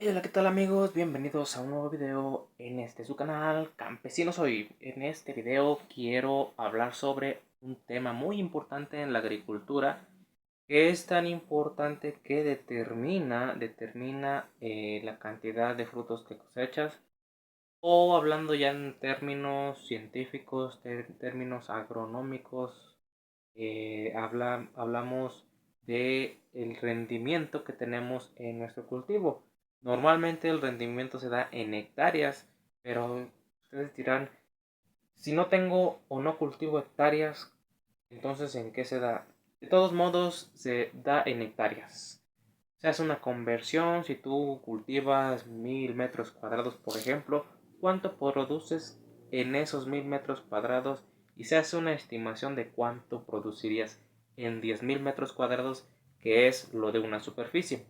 Hola, ¿qué tal amigos? Bienvenidos a un nuevo video en su canal Campesino Soy. En este video quiero hablar sobre un tema muy importante en la agricultura, que es tan importante que determina la cantidad de frutos que cosechas, o hablando ya en términos científicos, términos agronómicos, hablamos de el rendimiento que tenemos en nuestro cultivo. Normalmente el rendimiento se da en hectáreas, pero ustedes dirán, si no tengo o no cultivo hectáreas, entonces ¿en qué se da? De todos modos se da en hectáreas. Se hace una conversión. Si tú cultivas 1000 metros cuadrados, por ejemplo, ¿cuánto produces en esos 1000 metros cuadrados? Y se hace una estimación de cuánto producirías en 10.000 metros cuadrados, que es lo de una superficie.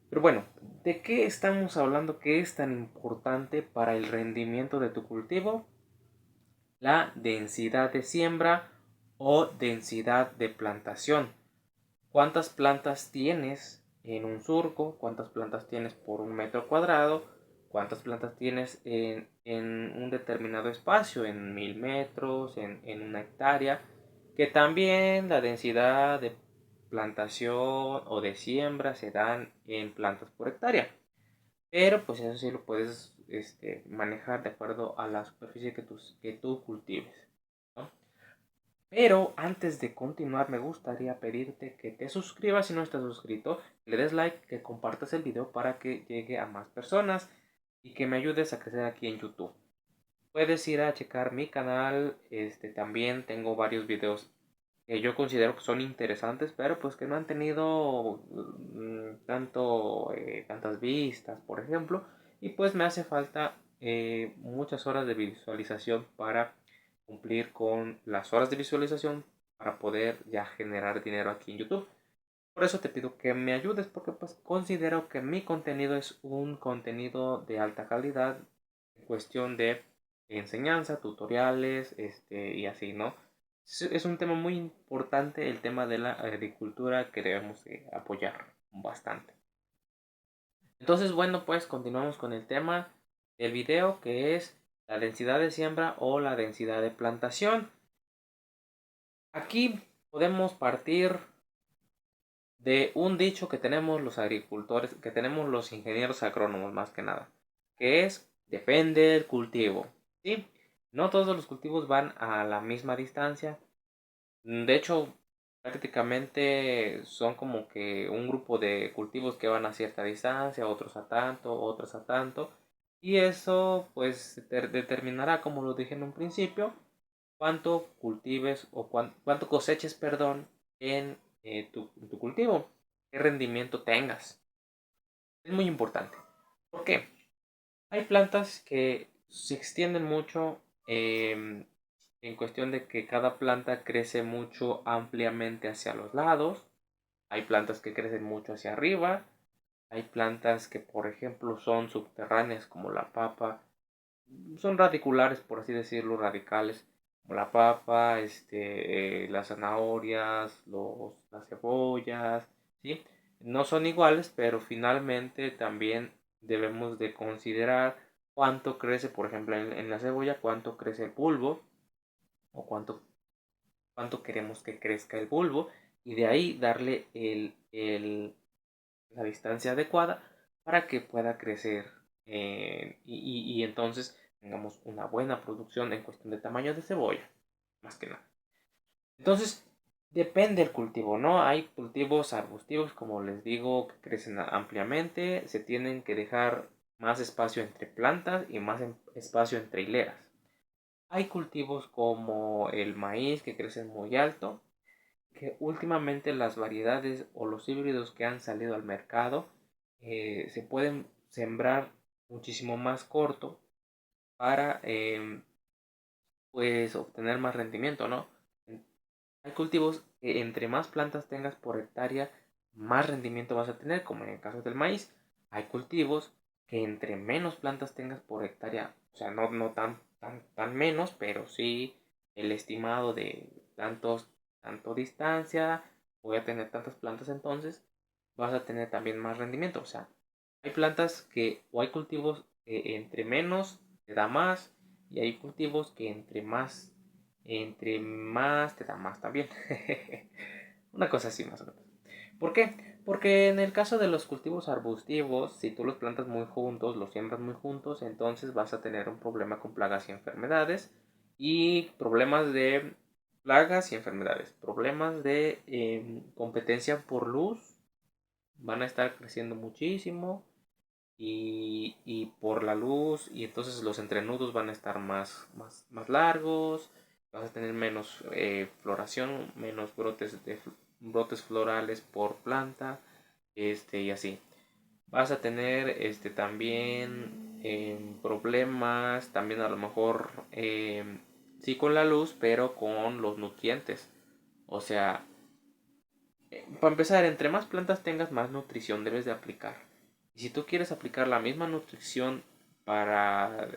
Pero bueno, ¿de qué estamos hablando que es tan importante para el rendimiento de tu cultivo? La densidad de siembra o densidad de plantación. ¿Cuántas plantas tienes en un surco? ¿Cuántas plantas tienes por un metro cuadrado? ¿Cuántas plantas tienes en un determinado espacio? En 1000 metros, en una hectárea. Que también la densidad de plantación o de siembra se dan en plantas por hectárea. Pero pues eso sí lo puedes manejar de acuerdo a la superficie que tú cultives, ¿no? Pero antes de continuar, me gustaría pedirte que te suscribas si no estás suscrito, que le des like, que compartas el video para que llegue a más personas y que me ayudes a crecer aquí en YouTube. Puedes ir a checar mi canal, también tengo varios videos que yo considero que son interesantes, pero pues que no han tenido tantas vistas, por ejemplo, y pues me hace falta muchas horas de visualización para cumplir con las horas de visualización para poder ya generar dinero aquí en YouTube. Por eso te pido que me ayudes, porque pues considero que mi contenido es un contenido de alta calidad en cuestión de enseñanza, tutoriales, y así, ¿no? Es un tema muy importante el tema de la agricultura que debemos apoyar bastante. Entonces, bueno, pues continuamos con el tema del video, que es la densidad de siembra o la densidad de plantación. Aquí podemos partir de un dicho que tenemos los agricultores, que tenemos los ingenieros agrónomos más que nada, que es depende del cultivo, ¿sí? No todos los cultivos van a la misma distancia. De hecho, prácticamente son como que un grupo de cultivos que van a cierta distancia, otros a tanto, otros a tanto. Y eso pues determinará, como lo dije en un principio, cuánto cultives o cuánto coseches, perdón, en tu cultivo, qué rendimiento tengas. Es muy importante. ¿Por qué? Hay plantas que se extienden mucho en cuestión de que cada planta crece mucho ampliamente hacia los lados. Hay plantas que crecen mucho hacia arriba. Hay plantas que, por ejemplo, son subterráneas como la papa. Son radiculares, por así decirlo, radicales, como la papa, las zanahorias, las cebollas, ¿sí? No son iguales, pero finalmente también debemos de considerar cuánto crece, por ejemplo, en la cebolla, cuánto crece el bulbo, o cuánto queremos que crezca el bulbo, y de ahí darle la distancia adecuada para que pueda crecer, y entonces tengamos una buena producción en cuestión de tamaño de cebolla, más que nada. Entonces, depende del cultivo, ¿no? Hay cultivos arbustivos, como les digo, que crecen ampliamente, se tienen que dejar más espacio entre plantas y más espacio entre hileras. Hay cultivos como el maíz que crecen muy alto, que últimamente las variedades o los híbridos que han salido al mercado se pueden sembrar muchísimo más corto para pues obtener más rendimiento, ¿no? Hay cultivos que entre más plantas tengas por hectárea, más rendimiento vas a tener, como en el caso del maíz. Hay cultivos que entre menos plantas tengas por hectárea, o sea, no tan menos, pero sí el estimado de tanto distancia, voy a tener tantas plantas, entonces vas a tener también más rendimiento. O sea, Hay plantas o hay cultivos que entre menos te da más, y hay cultivos que entre más te da más también. Una cosa así más o menos. ¿Por qué? Porque en el caso de los cultivos arbustivos, si tú los plantas muy juntos, los siembras muy juntos, entonces vas a tener un problema con plagas y enfermedades. Y problemas de plagas y enfermedades. Problemas de competencia por luz. Van a estar creciendo muchísimo. Y por la luz. Y entonces los entrenudos van a estar más largos. Vas a tener menos floración, menos brotes florales por planta, y así. Vas a tener también problemas, también a lo mejor sí con la luz, pero con los nutrientes. O sea, para empezar, entre más plantas tengas, más nutrición debes de aplicar. Y si tú quieres aplicar la misma nutrición para,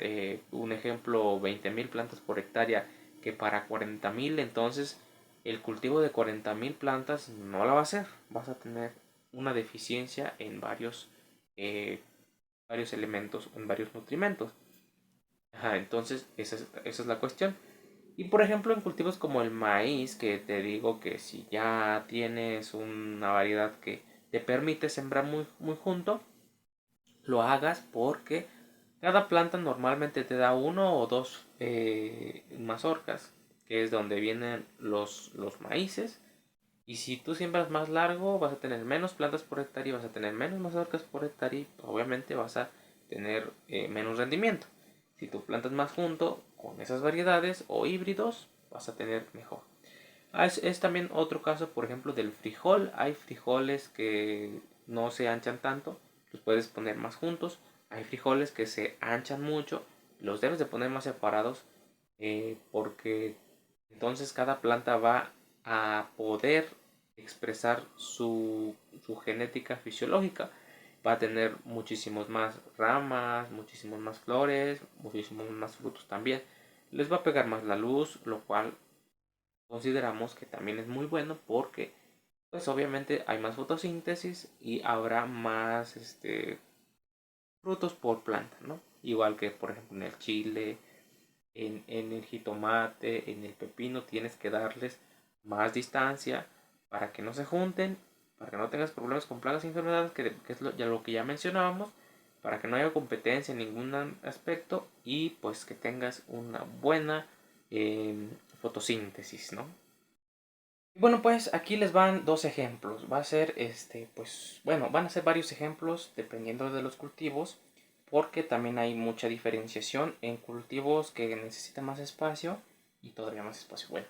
un ejemplo, 20.000 plantas por hectárea que para 40.000, entonces el cultivo de 40.000 plantas no la va a hacer. Vas a tener una deficiencia en varios elementos, en varios nutrimentos. Ajá, entonces esa es la cuestión. Y por ejemplo, en cultivos como el maíz, que te digo que si ya tienes una variedad que te permite sembrar muy junto, lo hagas porque cada planta normalmente te da uno o dos mazorcas, que es donde vienen los maíces. Y si tú siembras más largo, vas a tener menos plantas por hectárea, vas a tener menos mazorcas por hectárea y obviamente vas a tener menos rendimiento. Si tú plantas más junto con esas variedades o híbridos, vas a tener mejor. Es también otro caso, por ejemplo, del frijol. Hay frijoles que no se anchan tanto, los puedes poner más juntos. Hay frijoles que se anchan mucho, los debes de poner más separados, porque entonces cada planta va a poder expresar su genética fisiológica. Va a tener muchísimos más ramas, muchísimos más flores, muchísimos más frutos también. Les va a pegar más la luz, lo cual consideramos que también es muy bueno porque pues obviamente hay más fotosíntesis y habrá más frutos por planta, ¿no? Igual que por ejemplo en el chile, en el jitomate, en el pepino, tienes que darles más distancia para que no se junten, para que no tengas problemas con plagas y enfermedades, que es lo que ya mencionábamos, para que no haya competencia en ningún aspecto y pues que tengas una buena fotosíntesis, ¿no? Bueno, pues aquí les van dos ejemplos. Va a ser pues bueno, van a ser varios ejemplos dependiendo de los cultivos, porque también hay mucha diferenciación en cultivos que necesitan más espacio y todavía más espacio. Bueno,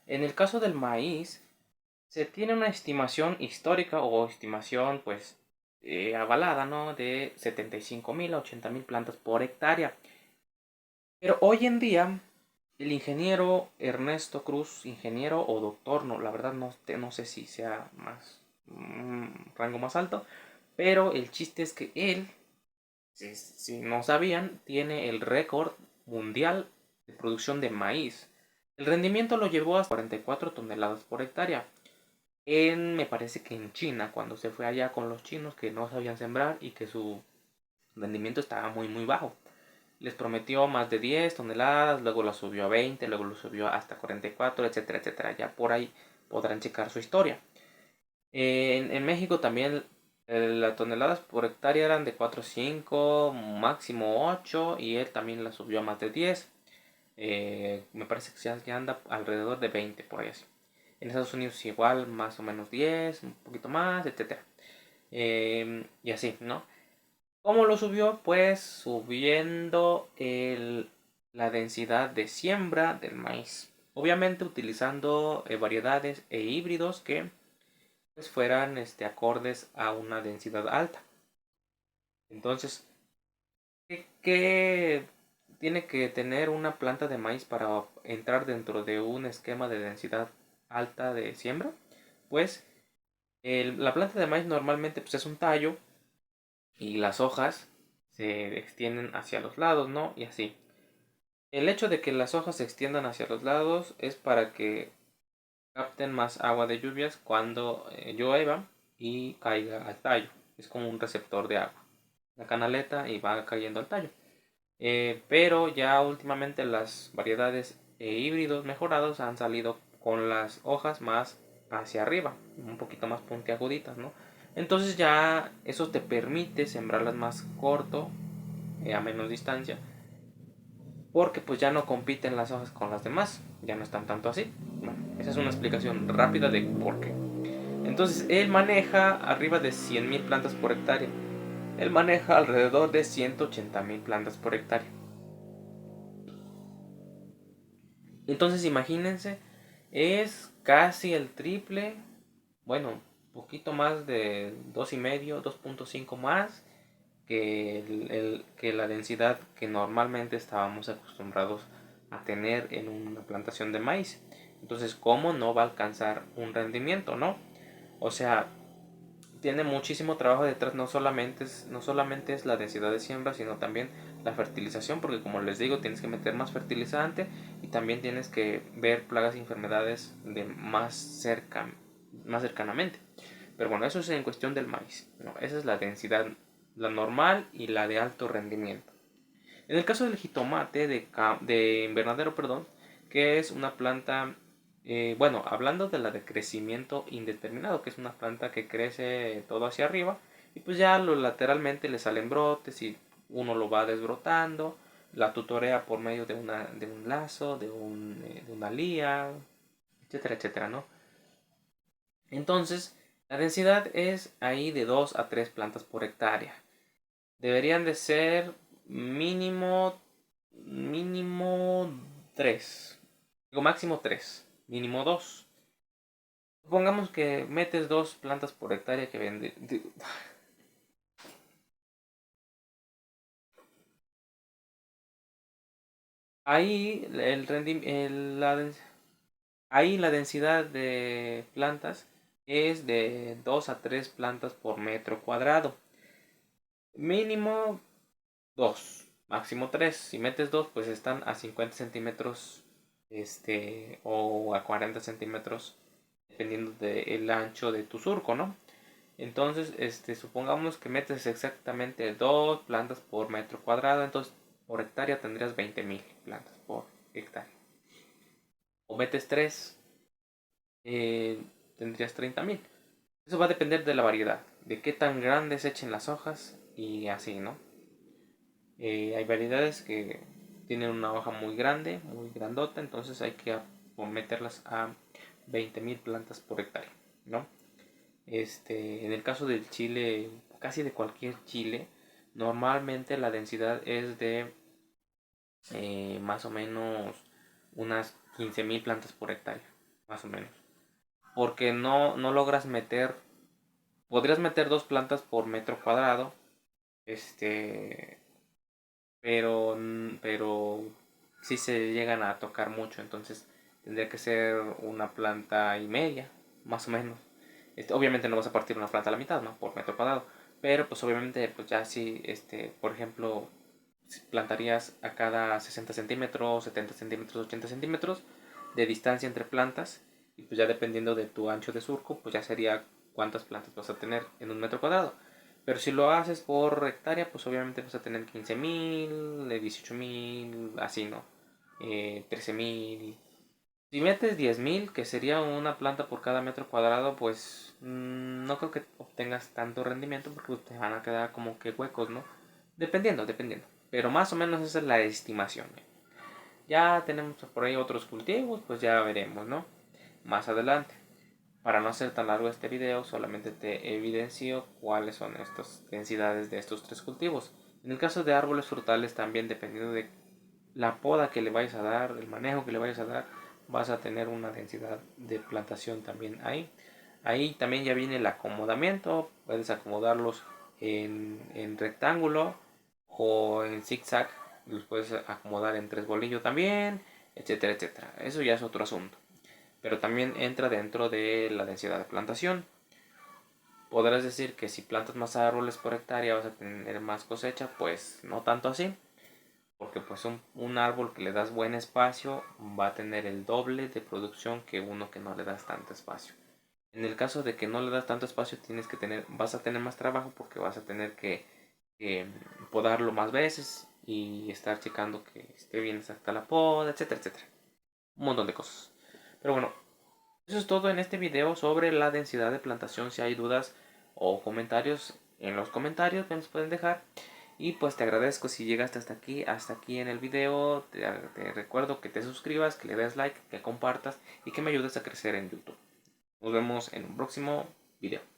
en el caso del maíz, se tiene una estimación histórica o estimación, pues, avalada, ¿no? De 75.000 a 80.000 plantas por hectárea. Pero hoy en día, el ingeniero Ernesto Cruz, ingeniero o doctor, no, la verdad no sé si sea más rango más alto, pero el chiste es que él, si no sabían, tiene el récord mundial de producción de maíz. El rendimiento lo llevó a 44 toneladas por hectárea. Me parece que en China, cuando se fue allá con los chinos que no sabían sembrar y que su rendimiento estaba muy bajo. Les prometió más de 10 toneladas, luego lo subió a 20, luego lo subió hasta 44, etcétera, etcétera. Ya por ahí podrán checar su historia. En México también las toneladas por hectárea eran de 4 o 5, máximo 8, y él también la subió a más de 10. Me parece que ya anda alrededor de 20 por ahí así. En Estados Unidos igual, más o menos 10, un poquito más, etcétera. Y así, ¿no? ¿Cómo lo subió? Pues subiendo la densidad de siembra del maíz. Obviamente utilizando variedades e híbridos que pues, fueran acordes a una densidad alta. Entonces, ¿qué tiene que tener una planta de maíz para entrar dentro de un esquema de densidad alta de siembra? Pues la planta de maíz normalmente pues, es un tallo y las hojas se extienden hacia los lados, ¿no? Y así. El hecho de que las hojas se extiendan hacia los lados es para que capten más agua de lluvias cuando llueva y caiga al tallo. Es como un receptor de agua. la canaleta y va cayendo al tallo. Pero ya últimamente las variedades híbridos mejorados han salido con las hojas más hacia arriba, un poquito más puntiaguditas, ¿no? Entonces ya eso te permite sembrarlas más corto, a menos distancia, porque pues ya no compiten las hojas con las demás, ya no están tanto así. Bueno, esa es una explicación rápida de por qué. Entonces él maneja arriba de 100.000 plantas por hectárea. Él maneja alrededor de 180.000 plantas por hectárea. Entonces imagínense, es casi el triple, bueno, poquito más de 2,5, 2,5 más que la densidad que normalmente estábamos acostumbrados a tener en una plantación de maíz. Entonces, ¿cómo no va a alcanzar un rendimiento, no? O sea, tiene muchísimo trabajo detrás, no solamente es la densidad de siembra, sino también la fertilización, porque como les digo, tienes que meter más fertilizante y también tienes que ver plagas y enfermedades de más cercanamente. Pero bueno, eso es en cuestión del maíz, ¿no? Esa es la densidad, la normal y la de alto rendimiento. En el caso del jitomate de invernadero, perdón, que es una planta, bueno, hablando de la de crecimiento indeterminado, que es una planta que crece todo hacia arriba y pues ya lateralmente le salen brotes y uno lo va desbrotando, la tutorea por medio de un lazo, de una lía, etcétera, etcétera, ¿no? Entonces, la densidad es ahí de 2 a 3 plantas por hectárea. Deberían de ser mínimo 3. Digo máximo 3. Mínimo 2. Supongamos que metes 2 plantas por hectárea que vende. Ahí, ahí la densidad de plantas es de 2 a 3 plantas por metro cuadrado. Mínimo 2, máximo 3. Si metes 2, pues están a 50 centímetros o a 40 centímetros, dependiendo del ancho de tu surco, ¿no? Entonces, supongamos que metes exactamente 2 plantas por metro cuadrado, entonces por hectárea tendrías 20.000 plantas por hectárea. O metes 3, eh, tendrías 30.000. Eso va a depender de la variedad, de qué tan grandes echen las hojas y así, ¿no? Hay variedades que tienen una hoja muy grande, muy grandota, entonces hay que meterlas a 20.000 plantas por hectárea, ¿no? En el caso del chile, casi de cualquier chile, normalmente la densidad es de más o menos unas 15.000 plantas por hectárea, más o menos. Porque no logras podrías meter 2 plantas por metro cuadrado, este, pero sí se llegan a tocar mucho, entonces tendría que ser una planta y media, más o menos. Obviamente no vas a partir una planta a la mitad, ¿no? Por metro cuadrado, pero pues obviamente pues ya si, por ejemplo, si plantarías a cada 60 centímetros, 70 centímetros, 80 centímetros de distancia entre plantas, y pues ya dependiendo de tu ancho de surco, pues ya sería cuántas plantas vas a tener en un metro cuadrado. Pero si lo haces por hectárea, pues obviamente vas a tener 15.000, 18.000, así, ¿no? 13.000. Si metes 10.000, que sería una planta por cada metro cuadrado, pues no creo que obtengas tanto rendimiento porque pues, te van a quedar como que huecos, ¿no? Dependiendo. Pero más o menos esa es la estimación. Ya tenemos por ahí otros cultivos, pues ya veremos, ¿no? Más adelante. Para no hacer tan largo este video, solamente te evidencio cuáles son estas densidades de estos 3 cultivos. En el caso de árboles frutales también, dependiendo de la poda que le vayas a dar, el manejo que le vayas a dar, vas a tener una densidad de plantación también ahí. Ahí también ya viene el acomodamiento, puedes acomodarlos en rectángulo o en zigzag, los puedes acomodar en 3 bolillos también, etcétera, etcétera. Eso ya es otro asunto, pero también entra dentro de la densidad de plantación. Podrás decir que si plantas más árboles por hectárea vas a tener más cosecha, pues no tanto así, porque pues un árbol que le das buen espacio va a tener el doble de producción que uno que no le das tanto espacio. En el caso de que no le das tanto espacio vas a tener más trabajo porque vas a tener que podarlo más veces y estar checando que esté bien exacta la poda, etcétera, etcétera. Un montón de cosas. Pero bueno, eso es todo en este video sobre la densidad de plantación. Si hay dudas o comentarios, en los comentarios me los pueden dejar. Y pues te agradezco si llegaste hasta aquí en el video. Te recuerdo que te suscribas, que le des like, que compartas y que me ayudes a crecer en YouTube. Nos vemos en un próximo video.